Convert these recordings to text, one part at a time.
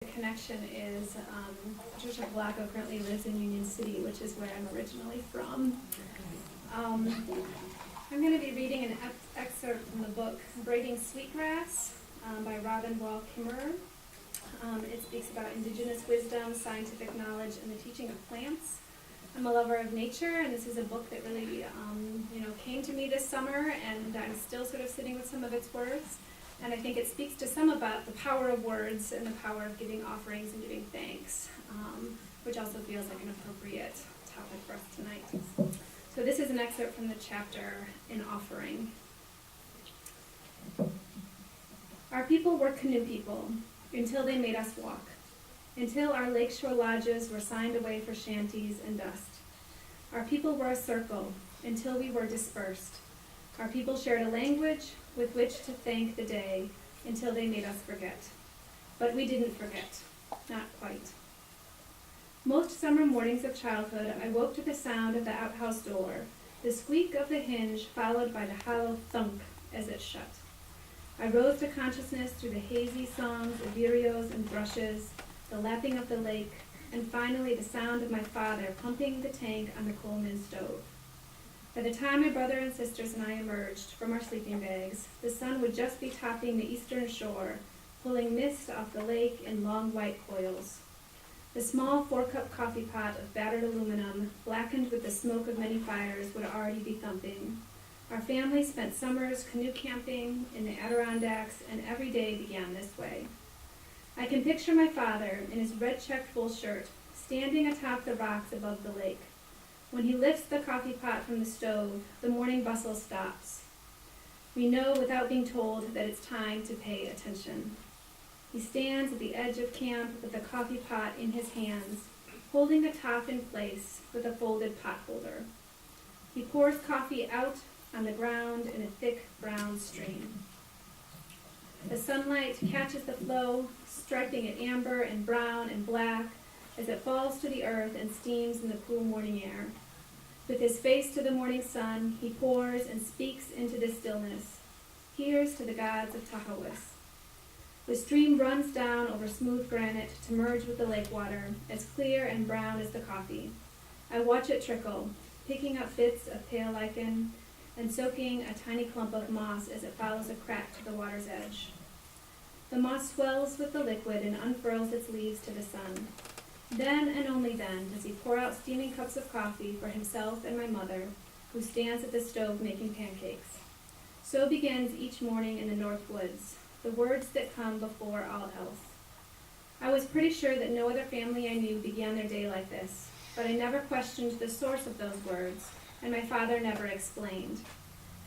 The connection is Patricia Polacco currently lives in Union City, which is where I'm originally from. I'm going to be reading an excerpt from the book Braiding, Sweetgrass by Kimmerrer. It speaks about indigenous wisdom, scientific knowledge, and the teaching of plants. I'm a lover of nature, and this is a book that really came to me this summer, and I'm still sort of sitting with some of its words. And I think it speaks to some about the power of words and the power of giving offerings and giving thanks, which also feels like an appropriate topic for us tonight. So this is an excerpt from the chapter in Offering. Our people were canoe people until they made us walk, until our lakeshore lodges were signed away for shanties and dust. Our people were a circle until we were dispersed. Our people shared a language with which to thank the day until they made us forget. But we didn't forget, not quite. Most summer mornings of childhood, I woke to the sound of the outhouse door, the squeak of the hinge followed by the hollow thunk as it shut. I rose to consciousness through the hazy songs of vireos and thrushes, the lapping of the lake, and finally the sound of my father pumping the tank on the Coleman stove. By the time my brother and sisters and I emerged from our sleeping bags, the sun would just be topping the eastern shore, pulling mist off the lake in long white coils. The small 4-cup coffee pot of battered aluminum, blackened with the smoke of many fires, would already be thumping. Our family spent summers canoe camping in the Adirondacks, and every day began this way. I can picture my father in his red checked wool shirt, standing atop the rocks above the lake. When he lifts the coffee pot from the stove, the morning bustle stops. We know without being told that it's time to pay attention. He stands at the edge of camp with the coffee pot in his hands, holding the top in place with a folded pot holder. He pours coffee out on the ground in a thick brown stream. The sunlight catches the flow, striping it amber and brown and black, as it falls to the earth and steams in the cool morning air. With his face to the morning sun, he pours and speaks into the stillness. Here's to the gods of Tahawus. The stream runs down over smooth granite to merge with the lake water, as clear and brown as the coffee. I watch it trickle, picking up bits of pale lichen and soaking a tiny clump of moss as it follows a crack to the water's edge. The moss swells with the liquid and unfurls its leaves to the sun. Then and only then does he pour out steaming cups of coffee for himself and my mother, who stands at the stove making pancakes. So begins each morning in the North Woods, the words that come before all else. I was pretty sure that no other family I knew began their day like this, but I never questioned the source of those words, and my father never explained.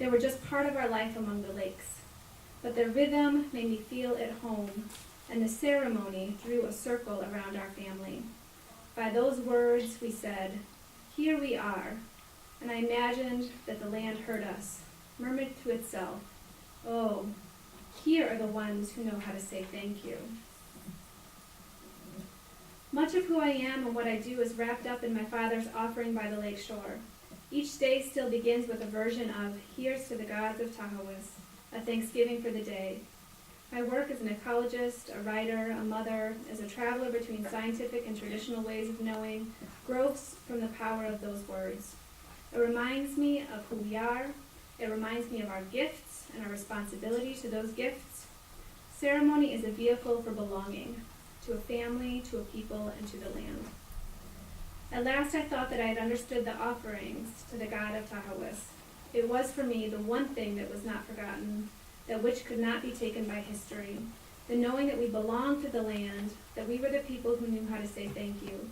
They were just part of our life among the lakes. But their rhythm made me feel at home, and the ceremony drew a circle around our family. By those words, we said, "Here we are," and I imagined that the land heard us, murmured to itself, "Oh, here are the ones who know how to say thank you." Much of who I am and what I do is wrapped up in my father's offering by the lake shore. Each day still begins with a version of "Here's to the gods of Tahawus," a thanksgiving for the day. My work as an ecologist, a writer, a mother, as a traveler between scientific and traditional ways of knowing, grows from the power of those words. It reminds me of who we are. It reminds me of our gifts and our responsibility to those gifts. Ceremony is a vehicle for belonging, to a family, to a people, and to the land. At last I thought that I had understood the offerings to the god of Tahawus. It was for me the one thing that was not forgotten, that which could not be taken by history, the knowing that we belonged to the land, that we were the people who knew how to say thank you.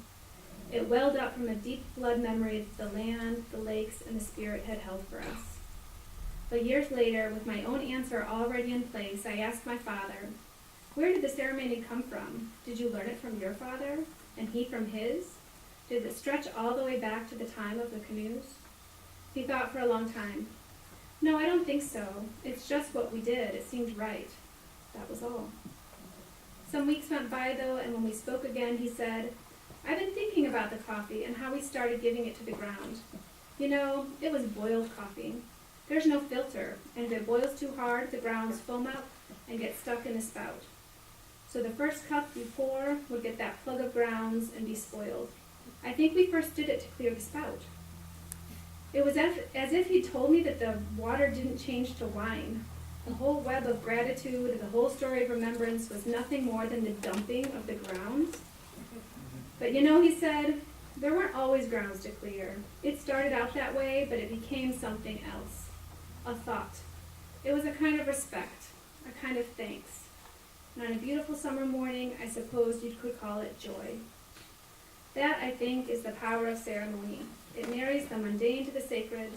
It welled up from a deep blood memory that the land, the lakes, and the spirit had held for us. But years later, with my own answer already in place, I asked my father, "Where did the ceremony come from? Did you learn it from your father, and he from his? Did it stretch all the way back to the time of the canoes?" He thought for a long time. "No, I don't think so. It's just what we did. It seemed right." That was all. Some weeks went by, though, and when we spoke again, he said, "I've been thinking about the coffee and how we started giving it to the ground. You know, it was boiled coffee. There's no filter, and if it boils too hard, the grounds foam up and get stuck in the spout. So the first cup you pour would get that plug of grounds and be spoiled. I think we first did it to clear the spout. It was as if he told me that the water didn't change to wine. The whole web of gratitude, the whole story of remembrance was nothing more than the dumping of the grounds. But you know, he said, there weren't always grounds to clear. It started out that way, but it became something else. A thought. It was a kind of respect, a kind of thanks. And on a beautiful summer morning, I suppose you could call it joy. That, I think, is the power of ceremony. It marries the mundane to the sacred.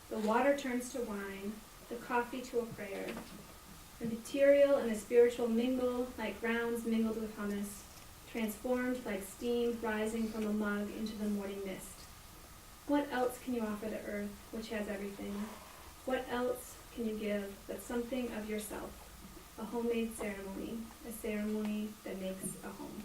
The water turns to wine, the coffee to a prayer. The material and the spiritual mingle like grounds mingled with hummus, transformed like steam rising from a mug into the morning mist. What else can you offer the earth, which has everything? What else can you give but something of yourself? A homemade ceremony, a ceremony that makes a home.